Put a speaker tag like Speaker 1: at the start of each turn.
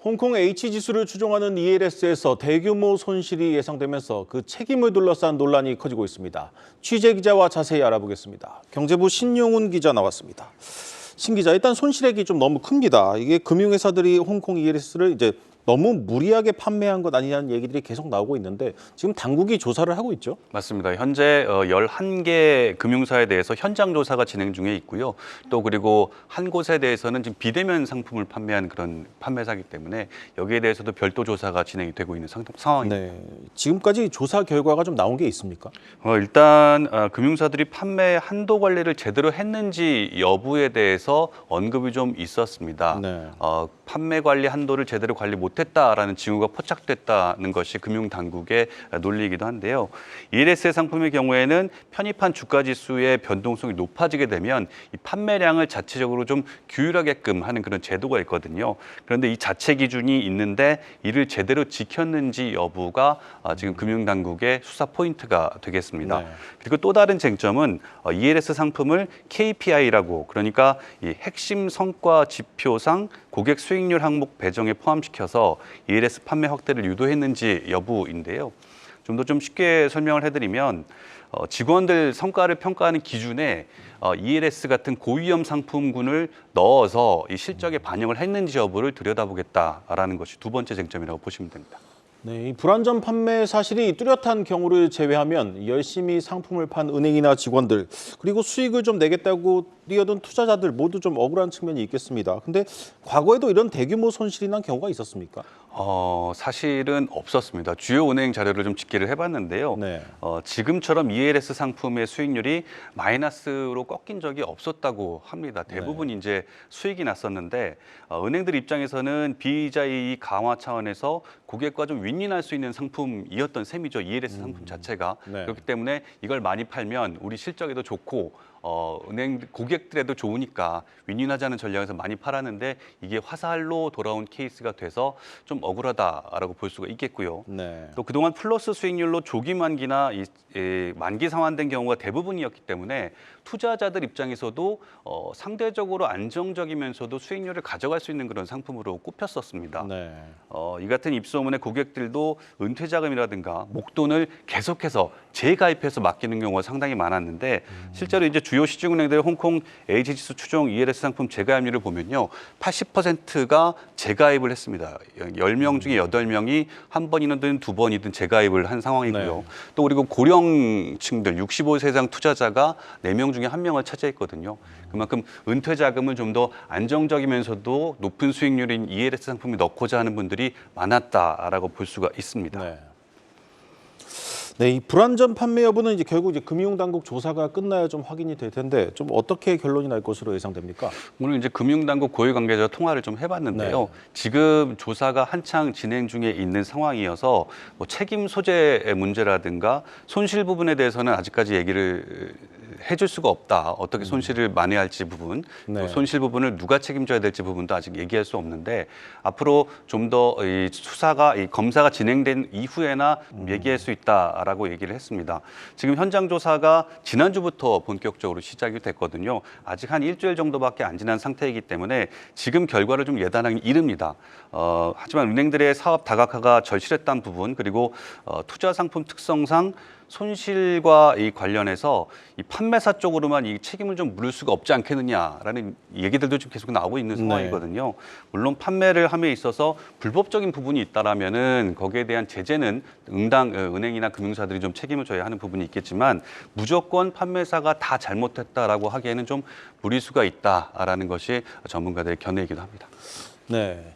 Speaker 1: 홍콩 H지수를 추종하는 ELS에서 대규모 손실이 예상되면서 그 책임을 둘러싼 논란이 커지고 있습니다. 취재 기자와 자세히 알아보겠습니다. 경제부 신용훈 기자 나왔습니다. 신 기자, 일단 손실액이 좀 너무 큽니다. 이게 금융회사들이 홍콩 ELS를 이제 너무 무리하게 판매한 것 아니냐는 얘기들이 계속 나오고 있는데 지금 당국이 조사를 하고 있죠?
Speaker 2: 맞습니다. 현재 11개 금융사에 대해서 현장 조사가 진행 중에 있고요. 또 그리고 한 곳에 대해서는 지금 비대면 상품을 판매한 그런 판매사이기 때문에 여기에 대해서도 별도 조사가 진행이 되고 있는 상황입니다.
Speaker 1: 네, 지금까지 조사 결과가 좀 나온 게 있습니까?
Speaker 2: 일단 금융사들이 판매 한도 관리를 제대로 했는지 여부에 대해서 언급이 좀 있었습니다.
Speaker 1: 네.
Speaker 2: 판매 관리 한도를 제대로 관리 못했다라는 징후가 포착됐다는 것이 금융당국의 논리이기도 한데요. ELS 상품의 경우에는 편입한 주가지수의 변동성이 높아지게 되면 이 판매량을 자체적으로 좀 규율하게끔 하는 그런 제도가 있거든요. 그런데 이 자체 기준이 있는데 이를 제대로 지켰는지 여부가 지금 금융당국의 수사 포인트가 되겠습니다.
Speaker 1: 네.
Speaker 2: 그리고 또 다른 쟁점은 ELS 상품을 KPI라고, 그러니까 이 핵심 성과 지표상 고객 수익률 항목 배정에 포함시켜서 ELS 판매 확대를 유도했는지 여부인데요. 좀 더 쉽게 설명을 해드리면 직원들 성과를 평가하는 기준에 ELS 같은 고위험 상품군을 넣어서 이 실적에 반영을 했는지 여부를 들여다보겠다라는 것이 두 번째 쟁점이라고 보시면 됩니다.
Speaker 1: 네, 이 불안전 판매 사실이 뚜렷한 경우를 제외하면 열심히 상품을 판 은행이나 직원들, 그리고 수익을 좀 내겠다고 뛰어든 투자자들 모두 좀 억울한 측면이 있겠습니다. 근데 과거에도 이런 대규모 손실이 난 경우가 있었습니까?
Speaker 2: 사실은 없었습니다. 주요 은행 자료를 좀 집계를 해봤는데요.
Speaker 1: 네.
Speaker 2: 지금처럼 ELS 상품의 수익률이 마이너스로 꺾인 적이 없었다고 합니다. 대부분 이제 수익이 났었는데 은행들 입장에서는 비이자 이익 강화 차원에서 고객과 좀 윈윈할 수 있는 상품이었던 셈이죠. ELS 상품 자체가.
Speaker 1: 네.
Speaker 2: 그렇기 때문에 이걸 많이 팔면 우리 실적에도 좋고 은행 고객들에도 좋으니까 윈윈하자는 전략에서 많이 팔았는데 이게 화살로 돌아온 케이스가 돼서 좀 억울하다라고 볼 수가 있겠고요.
Speaker 1: 네.
Speaker 2: 또 그동안 플러스 수익률로 조기 만기나 만기 상환된 경우가 대부분이었기 때문에 투자자들 입장에서도 상대적으로 안정적이면서도 수익률을 가져갈 수 있는 그런 상품으로 꼽혔었습니다.
Speaker 1: 네.
Speaker 2: 이 같은 입소문에 고객들도 은퇴 자금이라든가 목돈을 계속해서 재가입해서 맡기는 경우가 상당히 많았는데 실제로 이제 주요 시중은행들의 홍콩 H지수 추종 ELS 상품 재가입률을 보면요, 80%가 재가입을 했습니다. 10명 중에 8명이 한 번이든 두 번이든 재가입을 한 상황이고요.
Speaker 1: 네.
Speaker 2: 또 그리고 고령층들 65세 이상 투자자가 4명 중에 1명을 차지했거든요. 그만큼 은퇴 자금을 좀 더 안정적이면서도 높은 수익률인 ELS 상품에 넣고자 하는 분들이 많았다라고 볼 수가 있습니다.
Speaker 1: 네. 네, 이 불안전 판매 여부는 이제 결국 이제 금융당국 조사가 끝나야 좀 확인이 될 텐데 좀 어떻게 결론이 날 것으로 예상됩니까? 오늘
Speaker 2: 이제 금융당국 고위 관계자와 통화를 좀 해봤는데요.
Speaker 1: 네.
Speaker 2: 지금 조사가 한창 진행 중에 있는 상황이어서 뭐 책임 소재의 문제라든가 손실 부분에 대해서는 아직까지 얘기를 해줄 수가 없다. 어떻게 손실을 만회할지 부분,
Speaker 1: 네.
Speaker 2: 또 손실 부분을 누가 책임져야 될지 부분도 아직 얘기할 수 없는데 앞으로 좀 더 이 수사가 이 검사가 진행된 이후에나 얘기할 수 있다라고 얘기를 했습니다. 지금 현장 조사가 지난주부터 본격적으로 시작이 됐거든요. 아직 한 일주일 정도밖에 안 지난 상태이기 때문에 지금 결과를 좀 예단하기 이릅니다. 하지만 은행들의 사업 다각화가 절실했던 부분, 그리고 투자 상품 특성상 손실과 이 관련해서 이 판매사 쪽으로만 이 책임을 좀 물을 수가 없지 않겠느냐라는 얘기들도 지금 계속 나오고 있는 상황이거든요. 물론 판매를 함에 있어서 불법적인 부분이 있다라면은 거기에 대한 제재는 은행이나 금융사들이 좀 책임을 져야 하는 부분이 있겠지만 무조건 판매사가 다 잘못했다라고 하기에는 좀 무리수가 있다라는 것이 전문가들의 견해이기도 합니다.
Speaker 1: 네.